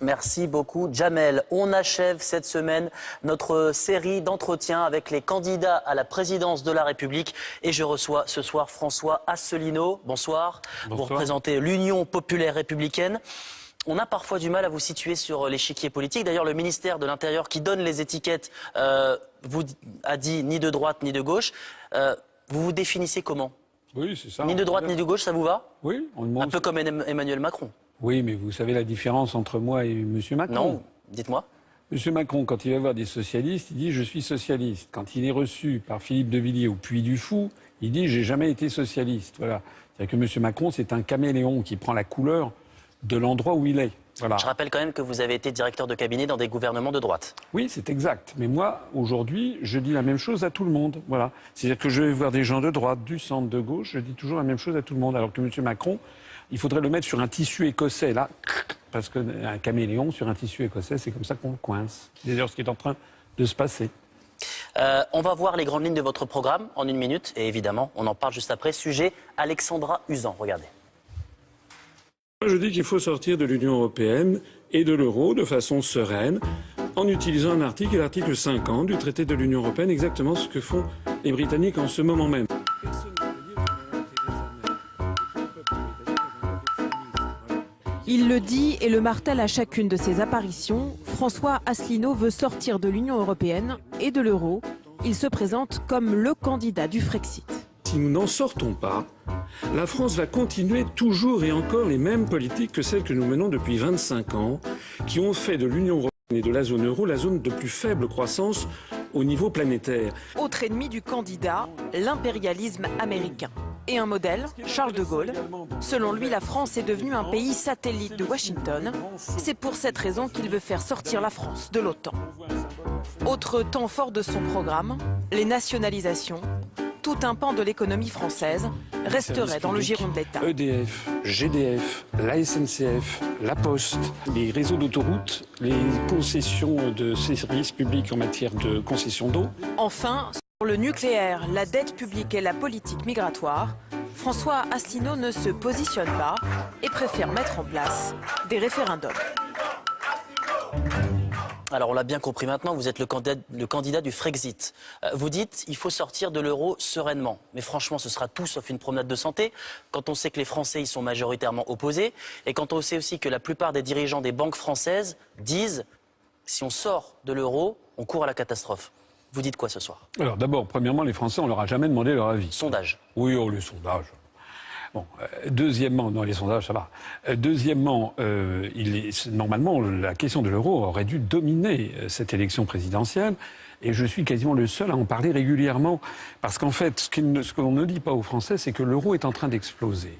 Merci beaucoup, Jamel. On achève cette semaine notre série d'entretiens avec les candidats à la présidence de la République. Et je reçois ce soir François Asselineau. Bonsoir. Bonsoir. Vous représentez l'Union populaire républicaine. On a parfois du mal à vous situer sur l'échiquier politique. D'ailleurs, le ministère de l'Intérieur qui donne les étiquettes vous a dit ni de droite ni de gauche. Vous vous définissez comment? Oui, c'est ça. Ni de droite ni de gauche, ça vous va? Oui, on demande. Un peu comme Emmanuel Macron. Oui, mais vous savez la différence entre moi et M. Macron? Non, dites-moi. M. Macron, quand il va voir des socialistes, il dit « je suis socialiste ». Quand il est reçu par Philippe de Villiers au Puy du Fou, il dit « j'ai jamais été socialiste ». Voilà. C'est-à-dire que M. Macron, c'est un caméléon qui prend la couleur de l'endroit où il est. Voilà. Je rappelle quand même que vous avez été directeur de cabinet dans des gouvernements de droite. Oui, c'est exact. Mais moi, aujourd'hui, je dis la même chose à tout le monde. Voilà. C'est-à-dire que je vais voir des gens de droite, du centre, de gauche, je dis toujours la même chose à tout le monde. Alors que M. Macron, il faudrait le mettre sur un tissu écossais, là, parce qu'un caméléon sur un tissu écossais, c'est comme ça qu'on le coince. C'est d'ailleurs ce qui est en train de se passer. On va voir les grandes lignes de votre programme en 1 minute. Et évidemment, on en parle juste après. Sujet, Alexandra Usan. Regardez. Je dis qu'il faut sortir de l'Union européenne et de l'euro de façon sereine en utilisant un article, l'article 50 du traité de l'Union européenne, exactement ce que font les Britanniques en ce moment même. Il le dit et le martèle à chacune de ses apparitions. François Asselineau veut sortir de l'Union européenne et de l'euro. Il se présente comme le candidat du Frexit. Si nous n'en sortons pas, la France va continuer toujours et encore les mêmes politiques que celles que nous menons depuis 25 ans, qui ont fait de l'Union européenne et de la zone euro la zone de plus faible croissance au niveau planétaire. Autre ennemi du candidat, l'impérialisme américain. Et un modèle, Charles de Gaulle. Selon lui, la France est devenue un pays satellite de Washington. C'est pour cette raison qu'il veut faire sortir la France de l'OTAN. Autre temps fort de son programme, les nationalisations. Tout un pan de l'économie française resterait dans le giron de l'État. EDF, GDF, la SNCF, la Poste, les réseaux d'autoroutes, les concessions de services publics en matière de concessions d'eau. Enfin, sur le nucléaire, la dette publique et la politique migratoire, François Asselineau ne se positionne pas et préfère mettre en place des référendums. Alors on l'a bien compris maintenant, vous êtes le candidat du Frexit. Vous dites il faut sortir de l'euro sereinement. Mais franchement, ce sera tout sauf une promenade de santé. Quand on sait que les Français y sont majoritairement opposés. Et quand on sait aussi que la plupart des dirigeants des banques françaises disent si on sort de l'euro, on court à la catastrophe. Vous dites quoi ce soir? Alors d'abord, premièrement, les Français, on leur a jamais demandé leur avis. Sondage. Oui, oh, les sondages. Bon, deuxièmement, non, les sondages, ça va. Deuxièmement, normalement, la question de l'euro aurait dû dominer cette élection présidentielle. Et je suis quasiment le seul à en parler régulièrement. Parce qu'en fait, ce qu'on ne dit pas aux Français, c'est que l'euro est en train d'exploser.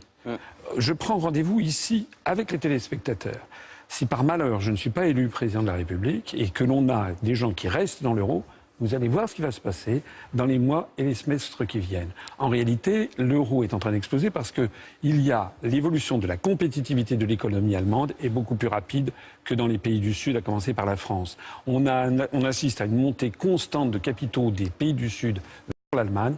Je prends rendez-vous ici avec les téléspectateurs. Si par malheur, je ne suis pas élu président de la République et que l'on a des gens qui restent dans l'euro, vous allez voir ce qui va se passer dans les mois et les semestres qui viennent. En réalité, l'euro est en train d'exploser parce que l'évolution de la compétitivité de l'économie allemande est beaucoup plus rapide que dans les pays du Sud, à commencer par la France. On assiste à une montée constante de capitaux des pays du Sud vers l'Allemagne.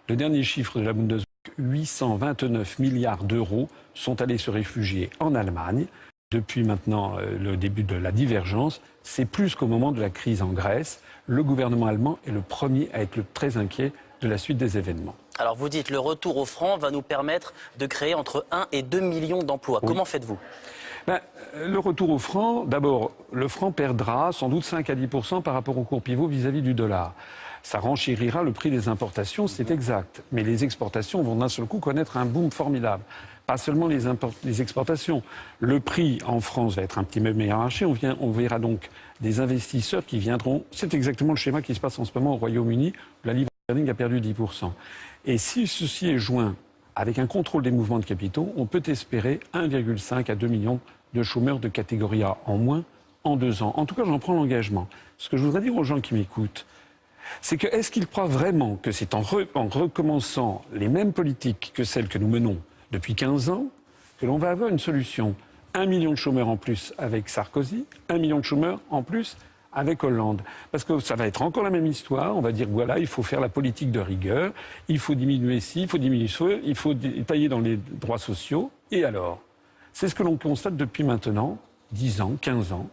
Le dernier chiffre de la Bundesbank, 829 milliards d'euros sont allés se réfugier en Allemagne. Depuis maintenant le début de la divergence, c'est plus qu'au moment de la crise en Grèce. Le gouvernement allemand est le premier à être très inquiet de la suite des événements. Alors vous dites le retour au franc va nous permettre de créer entre 1 et 2 millions d'emplois. Oui. Comment faites-vous? Le retour au franc, d'abord, le franc perdra sans doute 5 à 10% par rapport au cours pivot vis-à-vis du dollar. Ça renchérira le prix des importations, c'est exact. Mais les exportations vont d'un seul coup connaître un boom formidable. Pas seulement les exportations. Le prix en France va être un petit peu meilleur marché. On verra donc des investisseurs qui viendront. C'est exactement le schéma qui se passe en ce moment au Royaume-Uni, où la livre sterling a perdu 10%. Et si ceci est joint avec un contrôle des mouvements de capitaux, on peut espérer 1,5 à 2 millions de chômeurs de catégorie A en moins en 2 ans. En tout cas, j'en prends l'engagement. Ce que je voudrais dire aux gens qui m'écoutent, c'est que est-ce qu'ils croient vraiment que c'est en recommençant les mêmes politiques que celles que nous menons depuis 15 ans que l'on va avoir une solution? 1 million de chômeurs en plus avec Sarkozy, 1 million de chômeurs en plus avec Hollande. Parce que ça va être encore la même histoire. On va dire voilà, il faut faire la politique de rigueur, il faut diminuer ci, il faut diminuer ça, il faut tailler dans les droits sociaux. Et alors? C'est ce que l'on constate depuis maintenant 10 ans, 15 ans.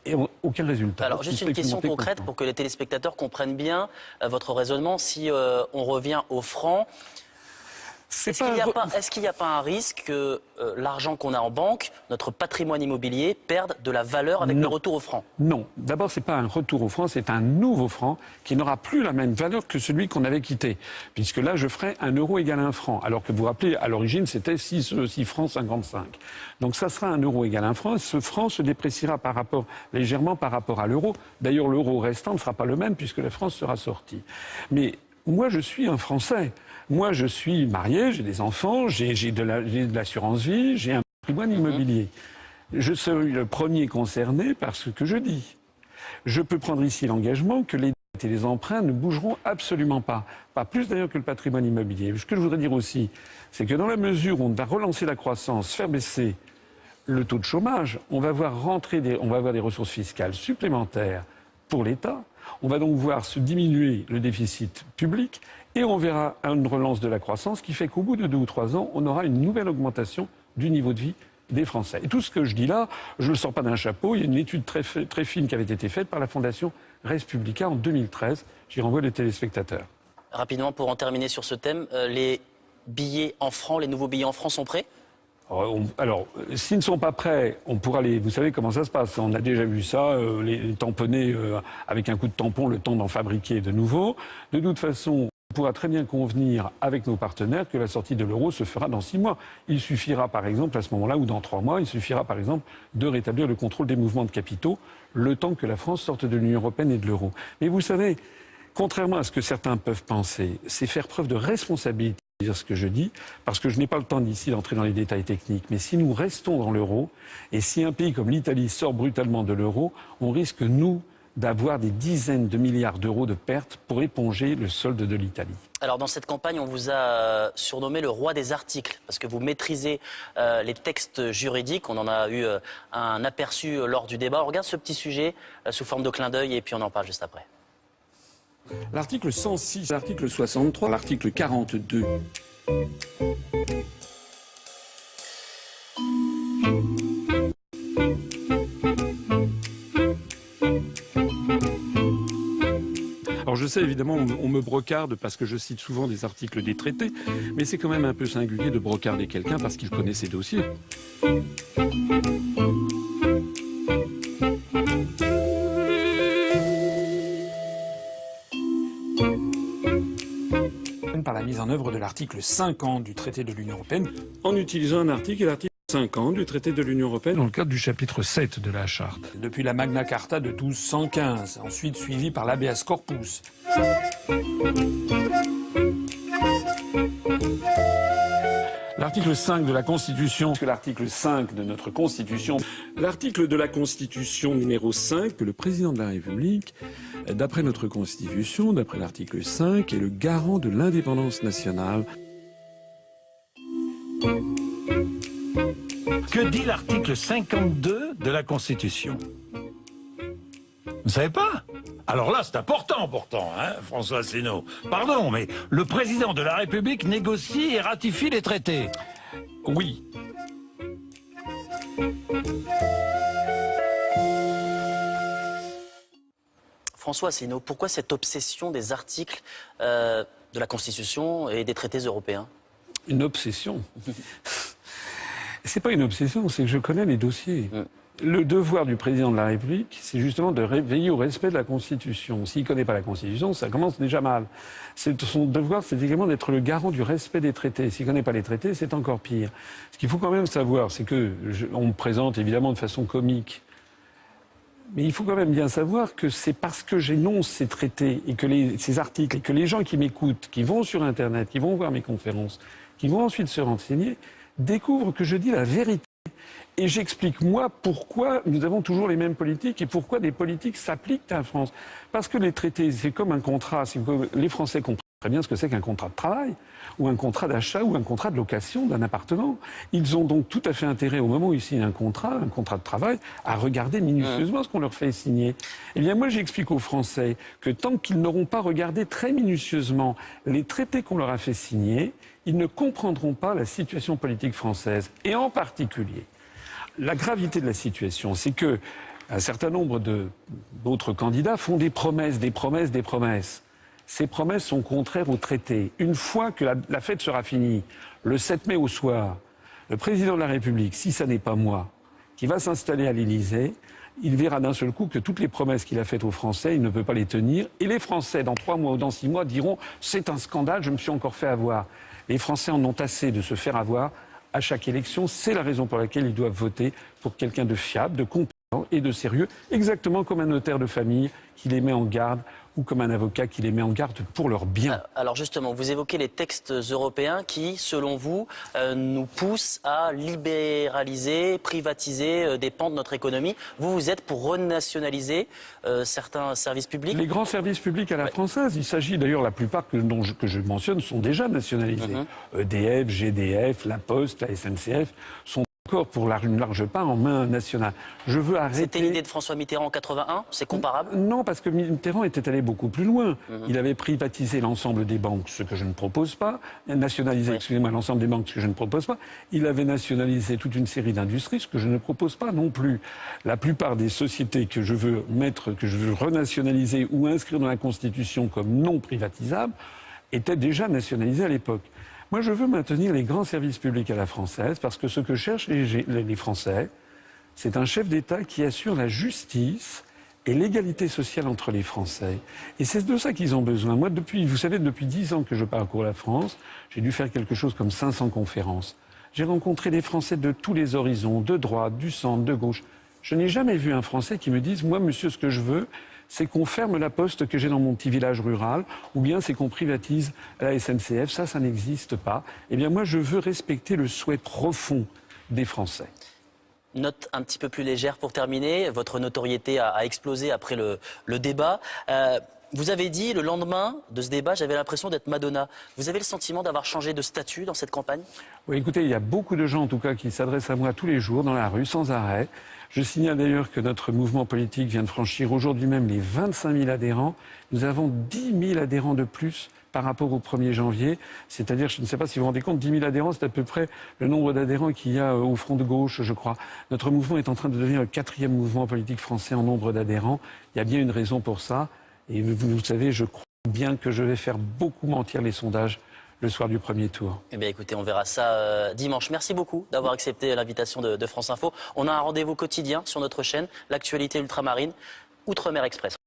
Et aucun résultat. Alors, juste une question concrète pour que les téléspectateurs comprennent bien votre raisonnement. Si on revient au franc, est-ce qu'il n'y a pas un risque que l'argent qu'on a en banque, notre patrimoine immobilier, perde de la valeur avec le retour au franc? Non. D'abord, ce n'est pas un retour au franc, c'est un nouveau franc qui n'aura plus la même valeur que celui qu'on avait quitté. Puisque là, je ferai 1 euro égale 1 franc. Alors que vous vous rappelez, à l'origine, c'était 6 francs 55. Donc ça sera 1 euro égale 1 franc. Ce franc se dépréciera légèrement par rapport à l'euro. D'ailleurs, l'euro restant ne sera pas le même puisque la France sera sortie. Mais moi, je suis un Français. Moi, je suis marié, j'ai des enfants, j'ai de l'assurance vie, j'ai un patrimoine immobilier. Je serai le premier concerné par ce que je dis. Je peux prendre ici l'engagement que les dettes et les emprunts ne bougeront absolument pas. Pas plus d'ailleurs que le patrimoine immobilier. Ce que je voudrais dire aussi, c'est que dans la mesure où on va relancer la croissance, faire baisser le taux de chômage, on va voir des ressources fiscales supplémentaires pour l'État. On va donc voir se diminuer le déficit public et on verra une relance de la croissance qui fait qu'au bout de 2 ou 3 ans, on aura une nouvelle augmentation du niveau de vie des Français. Et tout ce que je dis là, je ne le sors pas d'un chapeau. Il y a une étude très fine qui avait été faite par la Fondation Res Publica en 2013. J'y renvoie les téléspectateurs. Rapidement, pour en terminer sur ce thème, les billets en francs, les nouveaux billets en francs sont prêts ? Alors, s'ils ne sont pas prêts, on pourra les... Vous savez comment ça se passe. On a déjà vu ça, les tamponner avec un coup de tampon, le temps d'en fabriquer de nouveau. De toute façon, on pourra très bien convenir avec nos partenaires que la sortie de l'euro se fera dans 6 mois. Il suffira, par exemple, à ce moment-là, ou dans 3 mois, il suffira, par exemple, de rétablir le contrôle des mouvements de capitaux, le temps que la France sorte de l'Union européenne et de l'euro. Mais vous savez, contrairement à ce que certains peuvent penser, c'est faire preuve de responsabilité. Dire ce que je dis, parce que je n'ai pas le temps d'ici d'entrer dans les détails techniques. Mais si nous restons dans l'euro, et si un pays comme l'Italie sort brutalement de l'euro, on risque, nous, d'avoir des dizaines de milliards d'euros de pertes pour éponger le solde de l'Italie. Alors dans cette campagne, on vous a surnommé le roi des articles, parce que vous maîtrisez les textes juridiques. On en a eu un aperçu lors du débat. On regarde ce petit sujet sous forme de clin d'œil et puis on en parle juste après. L'article 106, l'article 63, l'article 42. Alors je sais évidemment, on me brocarde parce que je cite souvent des articles des traités, mais c'est quand même un peu singulier de brocarder quelqu'un parce qu'il connaît ses dossiers. Par la mise en œuvre de l'article 50 du traité de l'Union européenne, en utilisant un article, l'article 50 du traité de l'Union européenne, dans le cadre du chapitre 7 de la Charte. Depuis la Magna Carta de 1215, ensuite suivi par l'Habeas Corpus. L'article 5 de la Constitution, l'article 5 de notre Constitution, l'article de la Constitution numéro 5, que le président de la République, d'après notre Constitution, d'après l'article 5, est le garant de l'indépendance nationale. Que dit l'article 52 de la Constitution? Vous ne savez pas? Alors là, c'est important pourtant, hein, François Asselineau. Pardon, mais le président de la République négocie et ratifie les traités. Oui. François Asselineau, pourquoi cette obsession des articles de la Constitution et des traités européens? Une obsession? C'est pas une obsession, c'est que je connais les dossiers. Le devoir du président de la République, c'est justement de veiller au respect de la Constitution. S'il ne connaît pas la Constitution, ça commence déjà mal. Son devoir, c'est également d'être le garant du respect des traités. S'il ne connaît pas les traités, c'est encore pire. Ce qu'il faut quand même savoir, c'est que on me présente évidemment de façon comique. Mais il faut quand même bien savoir que c'est parce que j'énonce ces traités et que ces articles et que les gens qui m'écoutent, qui vont sur Internet, qui vont voir mes conférences, qui vont ensuite se renseigner, découvrent que je dis la vérité. Et j'explique, moi, pourquoi nous avons toujours les mêmes politiques et pourquoi des politiques s'appliquent en France. Parce que les traités, c'est comme un contrat. Les Français comprennent très bien ce que c'est qu'un contrat de travail, ou un contrat d'achat, ou un contrat de location d'un appartement. Ils ont donc tout à fait intérêt, au moment où ils signent un contrat de travail, à regarder minutieusement ce qu'on leur fait signer. Eh bien, moi, j'explique aux Français que tant qu'ils n'auront pas regardé très minutieusement les traités qu'on leur a fait signer, ils ne comprendront pas la situation politique française. Et en particulier, La gravité de la situation, c'est que un certain nombre d'autres candidats font des promesses, des promesses, des promesses. Ces promesses sont contraires au traité. Une fois que la fête sera finie, le 7 mai au soir, le président de la République, si ça n'est pas moi, qui va s'installer à l'Élysée, il verra d'un seul coup que toutes les promesses qu'il a faites aux Français, il ne peut pas les tenir. Et les Français, dans 3 mois ou dans 6 mois, diront « c'est un scandale, je me suis encore fait avoir ». Les Français en ont assez de se faire avoir à chaque élection. C'est la raison pour laquelle ils doivent voter pour quelqu'un de fiable, de compétent et de sérieux, exactement comme un notaire de famille qui les met en garde ou comme un avocat qui les met en garde pour leur bien. Alors justement, vous évoquez les textes européens qui, selon vous, nous poussent à libéraliser, privatiser des pans de notre économie. Vous êtes pour renationaliser certains services publics? Les grands services publics à la française, il s'agit d'ailleurs, la plupart que je mentionne sont déjà nationalisés. EDF, GDF, La Poste, la SNCF sont encore pour une large part en main nationale. Je veux arrêter... C'était l'idée de François Mitterrand en 81, c'est comparable? Non, parce que Mitterrand était allé beaucoup plus loin. Il avait privatisé l'ensemble des banques, ce que je ne propose pas. Nationalisé, excusez-moi, l'ensemble des banques, ce que je ne propose pas. Il avait nationalisé toute une série d'industries, ce que je ne propose pas non plus. La plupart des sociétés que je veux renationaliser ou inscrire dans la Constitution comme non privatisables étaient déjà nationalisées à l'époque. Moi, je veux maintenir les grands services publics à la française parce que ce que cherchent les Français, c'est un chef d'État qui assure la justice et l'égalité sociale entre les Français. Et c'est de ça qu'ils ont besoin. Moi, vous savez, depuis 10 ans que je parcours la France, j'ai dû faire quelque chose comme 500 conférences. J'ai rencontré des Français de tous les horizons, de droite, du centre, de gauche. Je n'ai jamais vu un Français qui me dise « Moi, monsieur, ce que je veux, c'est qu'on ferme la poste que j'ai dans mon petit village rural, ou bien c'est qu'on privatise la SNCF. Ça n'existe pas. Eh bien, moi, je veux respecter le souhait profond des Français. » Note un petit peu plus légère pour terminer. Votre notoriété a explosé après le débat. Vous avez dit, le lendemain de ce débat, j'avais l'impression d'être Madonna. Vous avez le sentiment d'avoir changé de statut dans cette campagne? Oui, écoutez, il y a beaucoup de gens, en tout cas, qui s'adressent à moi tous les jours, dans la rue, sans arrêt. Je signale d'ailleurs que notre mouvement politique vient de franchir aujourd'hui même les 25 000 adhérents. Nous avons 10 000 adhérents de plus par rapport au 1er janvier. C'est-à-dire, je ne sais pas si vous vous rendez compte, 10 000 adhérents, c'est à peu près le nombre d'adhérents qu'il y a au Front de gauche, je crois. Notre mouvement est en train de devenir le 4e mouvement politique français en nombre d'adhérents. Il y a bien une raison pour ça. Et vous savez, je crois bien que je vais faire beaucoup mentir les sondages le soir du 1er tour. Eh bien écoutez, on verra ça dimanche. Merci beaucoup d'avoir accepté l'invitation de France Info. On a un rendez-vous quotidien sur notre chaîne, l'actualité ultramarine, Outre-mer Express.